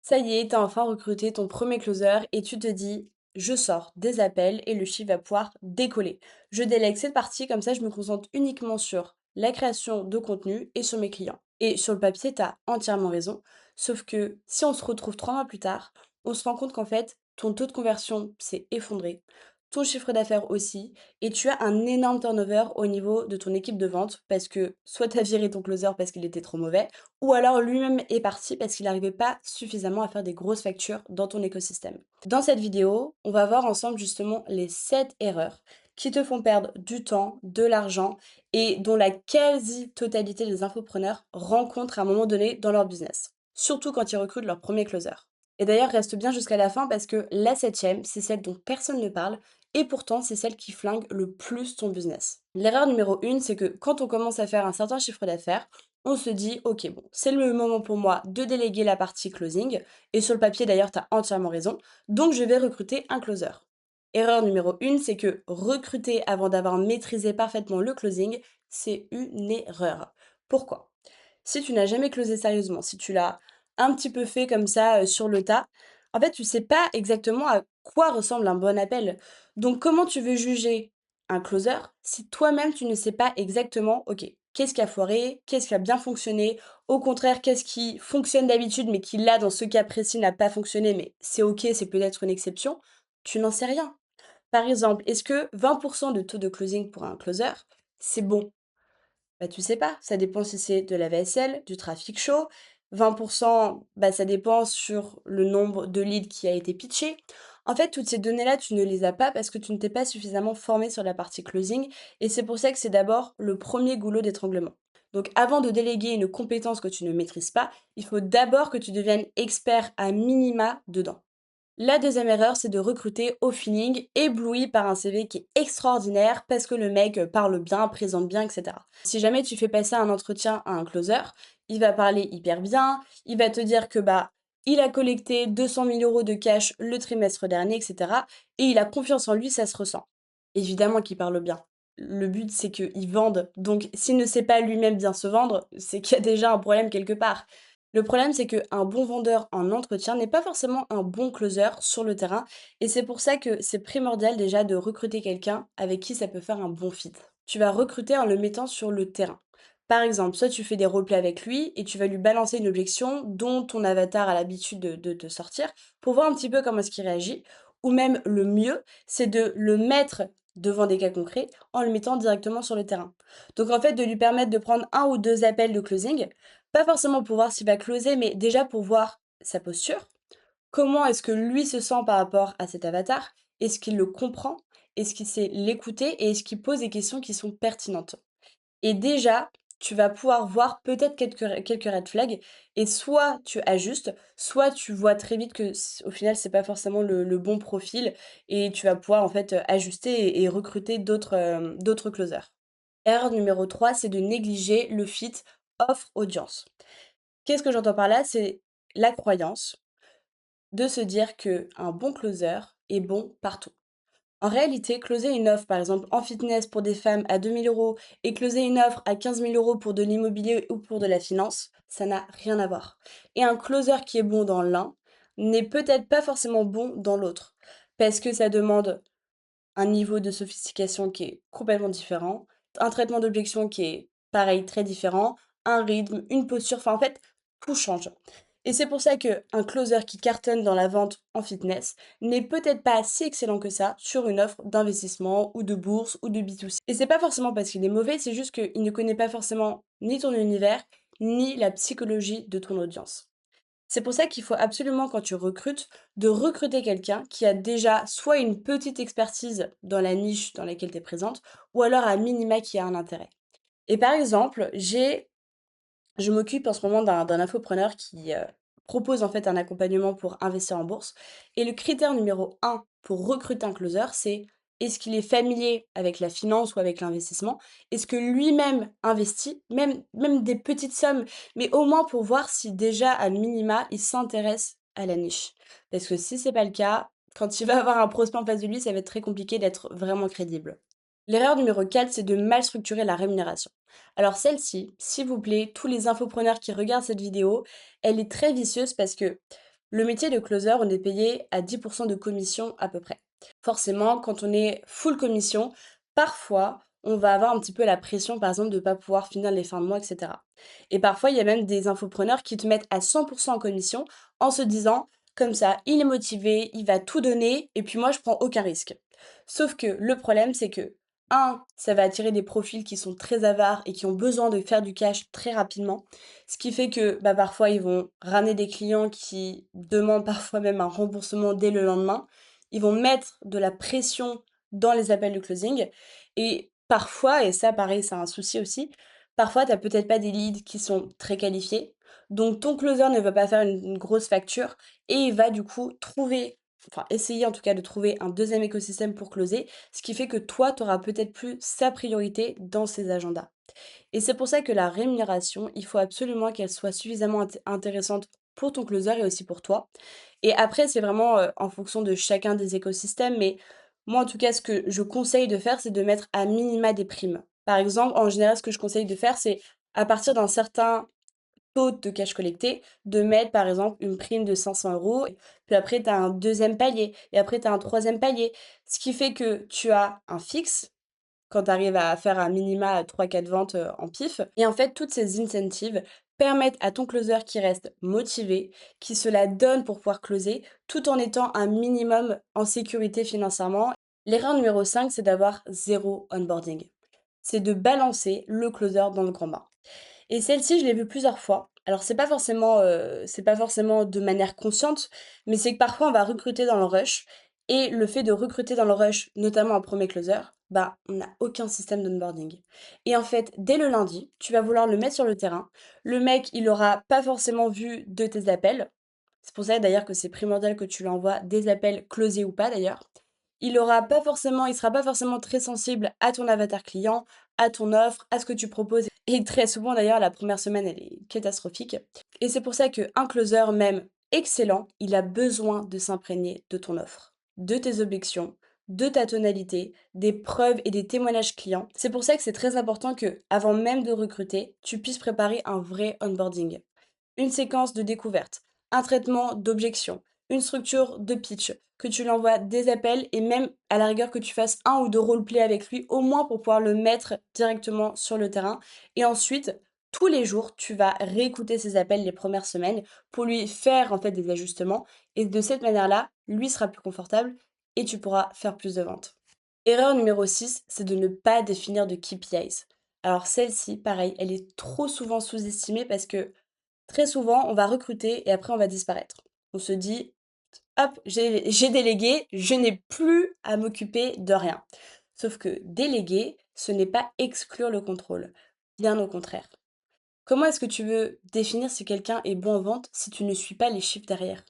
Ça y est, t'as enfin recruté ton premier closer et tu te dis, je sors des appels et le chiffre va pouvoir décoller. Je délègue cette partie, comme ça je me concentre uniquement sur la création de contenu et sur mes clients. Et sur le papier, t'as entièrement raison. Sauf que si on se retrouve 3 mois plus tard, on se rend compte qu'en fait, ton taux de conversion s'est effondré, ton chiffre d'affaires aussi, et tu as un énorme turnover au niveau de ton équipe de vente parce que soit tu as viré ton closer parce qu'il était trop mauvais, ou alors lui-même est parti parce qu'il n'arrivait pas suffisamment à faire des grosses factures dans ton écosystème. Dans cette vidéo, on va voir ensemble justement les 7 erreurs qui te font perdre du temps, de l'argent et dont la quasi-totalité des infopreneurs rencontrent à un moment donné dans leur business. Surtout quand ils recrutent leur premier closer. Et d'ailleurs, reste bien jusqu'à la fin parce que la septième, c'est celle dont personne ne parle et pourtant c'est celle qui flingue le plus ton business. L'erreur numéro 1, c'est que quand on commence à faire un certain chiffre d'affaires, on se dit, ok, bon, c'est le moment pour moi de déléguer la partie closing, et sur le papier d'ailleurs, tu as entièrement raison, donc je vais recruter un closer. Erreur numéro 1, c'est que recruter avant d'avoir maîtrisé parfaitement le closing, c'est une erreur. Pourquoi? Si tu n'as jamais closé sérieusement, si tu l'as un petit peu fait comme ça sur le tas, en fait, tu sais pas exactement à quoi ressemble un bon appel. Donc, comment tu veux juger un closer si toi-même tu ne sais pas exactement, ok, qu'est-ce qui a foiré, qu'est-ce qui a bien fonctionné, au contraire, qu'est-ce qui fonctionne d'habitude mais qui là, dans ce cas précis, n'a pas fonctionné, mais c'est ok, c'est peut-être une exception, tu n'en sais rien. Par exemple, est-ce que 20% de taux de closing pour un closer, c'est bon? Bah, tu sais pas, ça dépend si c'est de la VSL, du trafic chaud. 20%, bah, ça dépend sur le nombre de leads qui a été pitché. En fait, toutes ces données-là, tu ne les as pas parce que tu ne t'es pas suffisamment formé sur la partie closing et c'est pour ça que c'est d'abord le premier goulot d'étranglement. Donc, avant de déléguer une compétence que tu ne maîtrises pas, il faut d'abord que tu deviennes expert à minima dedans. La deuxième erreur, c'est de recruter au feeling, ébloui par un CV qui est extraordinaire parce que le mec parle bien, présente bien, etc. Si jamais tu fais passer un entretien à un closer, il va parler hyper bien, il va te dire que bah il a collecté 200 000 euros de cash le trimestre dernier, etc. Et il a confiance en lui, ça se ressent. Évidemment qu'il parle bien. Le but, c'est qu'il vende. Donc, s'il ne sait pas lui-même bien se vendre, c'est qu'il y a déjà un problème quelque part. Le problème, c'est qu'un bon vendeur en entretien n'est pas forcément un bon closer sur le terrain et c'est pour ça que c'est primordial déjà de recruter quelqu'un avec qui ça peut faire un bon fit. Tu vas recruter en le mettant sur le terrain. Par exemple, soit tu fais des roleplays avec lui et tu vas lui balancer une objection dont ton avatar a l'habitude de te sortir pour voir un petit peu comment est-ce qu'il réagit. Ou même le mieux, c'est de le mettre devant des cas concrets en le mettant directement sur le terrain. Donc en fait, de lui permettre de prendre un ou deux appels de closing, pas forcément pour voir s'il va closer, mais déjà pour voir sa posture. Comment est-ce que lui se sent par rapport à cet avatar? Est-ce qu'il le comprend? Est-ce qu'il sait l'écouter? Et est-ce qu'il pose des questions qui sont pertinentes? Et déjà, tu vas pouvoir voir peut-être quelques red flags et soit tu ajustes, soit tu vois très vite que au final, c'est pas forcément le bon profil et tu vas pouvoir en fait ajuster et recruter d'autres closers. Erreur numéro 3, c'est de négliger le fit offre-audience. Qu'est-ce que j'entends par là? C'est la croyance de se dire que un bon closer est bon partout. En réalité, closer une offre, par exemple en fitness pour des femmes à 2 000 € et closer une offre à 15 000 € pour de l'immobilier ou pour de la finance, ça n'a rien à voir. Et un closer qui est bon dans l'un n'est peut-être pas forcément bon dans l'autre, parce que ça demande un niveau de sophistication qui est complètement différent, un traitement d'objection qui est pareil, très différent, un rythme, une posture, enfin en fait, tout change. Et c'est pour ça qu'un closer qui cartonne dans la vente en fitness n'est peut-être pas si excellent que ça sur une offre d'investissement ou de bourse ou de B2C. Et c'est pas forcément parce qu'il est mauvais, c'est juste qu'il ne connaît pas forcément ni ton univers, ni la psychologie de ton audience. C'est pour ça qu'il faut absolument, quand tu recrutes, de recruter quelqu'un qui a déjà soit une petite expertise dans la niche dans laquelle tu es présente, ou alors à minima qui a un intérêt. Et par exemple, je m'occupe en ce moment d'un infopreneur qui propose en fait un accompagnement pour investir en bourse. Et le critère numéro un pour recruter un closer, c'est est-ce qu'il est familier avec la finance ou avec l'investissement? Est-ce que lui-même investit, même des petites sommes, mais au moins pour voir si déjà à minima, il s'intéresse à la niche. Parce que si c'est pas le cas, quand il va avoir un prospect en face de lui, ça va être très compliqué d'être vraiment crédible. L'erreur numéro 4, c'est de mal structurer la rémunération. Alors celle-ci, s'il vous plaît, tous les infopreneurs qui regardent cette vidéo, elle est très vicieuse parce que Le métier de closer, on est payé à 10 de commission à peu près. Forcément, quand on est full commission, parfois, on va avoir un petit peu la pression, par exemple, de ne pas pouvoir finir les fins de mois, et cetera. Et parfois, il y a même des infopreneurs qui te mettent à 100 en commission en se disant, comme ça, il est motivé, il va tout donner, et puis moi, je prends aucun risque. Sauf que le problème, c'est que, un, ça va attirer des profils qui sont très avares et qui ont besoin de faire du cash très rapidement. Ce qui fait que bah, parfois, ils vont ramener des clients qui demandent parfois même un remboursement dès le lendemain. Ils vont mettre de la pression dans les appels de closing. Et parfois, et ça pareil, c'est un souci aussi, parfois, tu n'as peut-être pas des leads qui sont très qualifiés. Donc ton closer ne va pas faire une grosse facture et il va du coup trouver, enfin essayer en tout cas de trouver un deuxième écosystème pour closer, ce qui fait que toi, tu auras peut-être plus sa priorité dans ses agendas. Et c'est pour ça que la rémunération, il faut absolument qu'elle soit suffisamment intéressante pour ton closer et aussi pour toi. Et après, c'est vraiment en fonction de chacun des écosystèmes. Mais moi, en tout cas, ce que je conseille de faire, c'est de mettre à minima des primes. Par exemple, en général, ce que je conseille de faire, c'est à partir d'un certain taux de cash collecté, de mettre par exemple une prime de 500 euros. Puis après, tu as un deuxième palier. Et après, tu as un troisième palier. Ce qui fait que tu as un fixe quand tu arrives à faire un minima 3-4 ventes, en pif. Et en fait, toutes ces incentives permettent à ton closer qui reste motivé, qui se la donne pour pouvoir closer, tout en étant un minimum en sécurité financièrement. L'erreur numéro 5, c'est d'avoir zéro onboarding. C'est de balancer le closer dans le grand bain. Et celle-ci, je l'ai vue plusieurs fois. Alors c'est pas forcément de manière consciente, mais c'est que parfois on va recruter dans le rush et le fait de recruter dans le rush, notamment un premier closer, bah, on n'a aucun système d'onboarding. Et en fait, dès le lundi, tu vas vouloir le mettre sur le terrain. Le mec, il aura pas forcément vu de tes appels. C'est pour ça d'ailleurs que c'est primordial que tu lui envoies des appels closés ou pas d'ailleurs. Il sera pas forcément très sensible à ton avatar client, à ton offre, à ce que tu proposes. Et très souvent d'ailleurs, la première semaine, elle est catastrophique. Et c'est pour ça qu'un closer, même excellent, il a besoin de s'imprégner de ton offre, de tes objections, de ta tonalité, des preuves et des témoignages clients. C'est pour ça que c'est très important que, avant même de recruter, tu puisses préparer un vrai onboarding, une séquence de découverte, un traitement d'objection, une structure de pitch, que tu lui envoies des appels et même à la rigueur que tu fasses un ou deux roleplays avec lui, au moins pour pouvoir le mettre directement sur le terrain. Et ensuite, tous les jours, tu vas réécouter ses appels les premières semaines pour lui faire en fait des ajustements. Et de cette manière-là, lui sera plus confortable et tu pourras faire plus de ventes. Erreur numéro 6, c'est de ne pas définir de KPIs. Alors celle-ci, pareil, elle est trop souvent sous-estimée parce que très souvent, on va recruter et après on va disparaître. On se dit: «Hop, j'ai délégué, je n'ai plus à m'occuper de rien». Sauf que déléguer, ce n'est pas exclure le contrôle, bien au contraire. Comment est-ce que tu veux définir si quelqu'un est bon en vente si tu ne suis pas les chiffres derrière?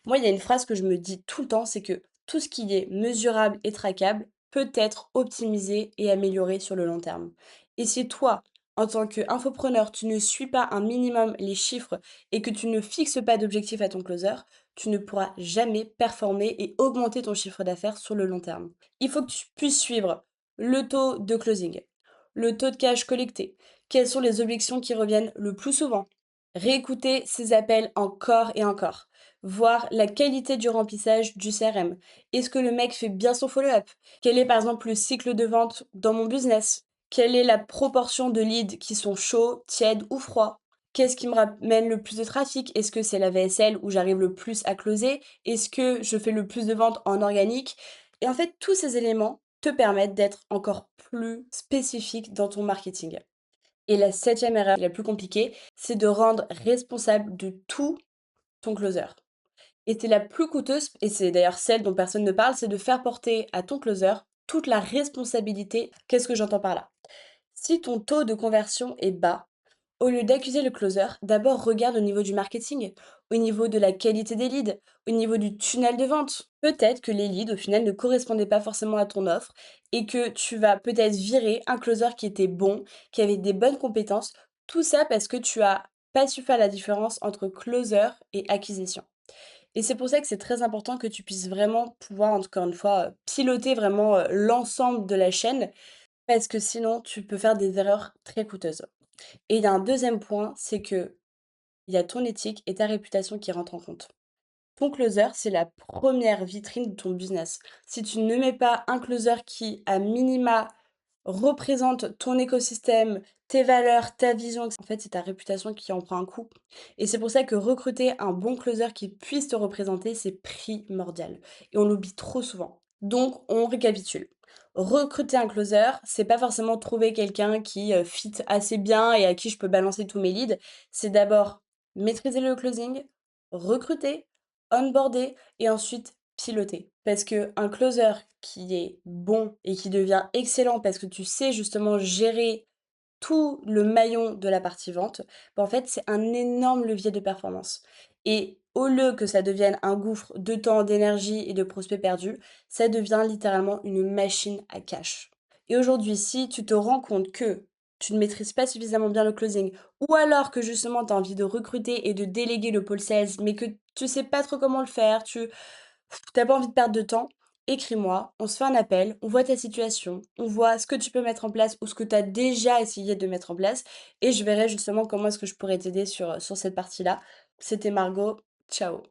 Moi, il y a une phrase que je me dis tout le temps, c'est que tout ce qui est mesurable et traquable peut être optimisé et amélioré sur le long terme. Et si toi, en tant qu'infopreneur, tu ne suis pas un minimum les chiffres et que tu ne fixes pas d'objectif à ton closer, tu ne pourras jamais performer et augmenter ton chiffre d'affaires sur le long terme. Il faut que tu puisses suivre le taux de closing, le taux de cash collecté, quelles sont les objections qui reviennent le plus souvent, réécouter ces appels encore et encore, voir la qualité du remplissage du CRM. Est-ce que le mec fait bien son follow-up? Quel est par exemple le cycle de vente dans mon business? Quelle est la proportion de leads qui sont chauds, tièdes ou froids? Qu'est-ce qui me ramène le plus de trafic? Est-ce que c'est la VSL où j'arrive le plus à closer? Est-ce que je fais le plus de ventes en organique? Et en fait, tous ces éléments te permettent d'être encore plus spécifique dans ton marketing. Et la septième erreur, la plus compliquée, c'est de rendre responsable de tout ton closer. Et c'est la plus coûteuse, et c'est d'ailleurs celle dont personne ne parle, c'est de faire porter à ton closer toute la responsabilité. Qu'est-ce que j'entends par là? Si ton taux de conversion est bas, au lieu d'accuser le closer, d'abord regarde au niveau du marketing, au niveau de la qualité des leads, au niveau du tunnel de vente. Peut-être que les leads, au final, ne correspondaient pas forcément à ton offre et que tu vas peut-être virer un closer qui était bon, qui avait des bonnes compétences. Tout ça parce que tu as pas su faire la différence entre closer et acquisition. Et c'est pour ça que c'est très important que tu puisses vraiment pouvoir, encore une fois, piloter vraiment l'ensemble de la chaîne parce que sinon, tu peux faire des erreurs très coûteuses. Et il y a un deuxième point, c'est que il y a ton éthique et ta réputation qui rentrent en compte. Ton closer, c'est la première vitrine de ton business. Si tu ne mets pas un closer qui, à minima, représente ton écosystème, tes valeurs, ta vision, en fait, c'est ta réputation qui en prend un coup. Et c'est pour ça que recruter un bon closer qui puisse te représenter, c'est primordial. Et on l'oublie trop souvent. Donc, on récapitule. Recruter un closer, c'est pas forcément trouver quelqu'un qui fit assez bien et à qui je peux balancer tous mes leads. C'est d'abord maîtriser le closing, recruter, onboarder et ensuite piloter. Parce que un closer qui est bon et qui devient excellent parce que tu sais justement gérer tout le maillon de la partie vente, bah, en fait, c'est un énorme levier de performance. Et au lieu que ça devienne un gouffre de temps, d'énergie et de prospects perdus, ça devient littéralement une machine à cash. Et aujourd'hui, si tu te rends compte que tu ne maîtrises pas suffisamment bien le closing, ou alors que justement tu as envie de recruter et de déléguer le pôle sales, mais que tu sais pas trop comment le faire, tu pas envie de perdre de temps, écris-moi, on se fait un appel, on voit ta situation, on voit ce que tu peux mettre en place ou ce que tu as déjà essayé de mettre en place et je verrai justement comment est-ce que je pourrais t'aider sur cette partie-là. C'était Margot, ciao.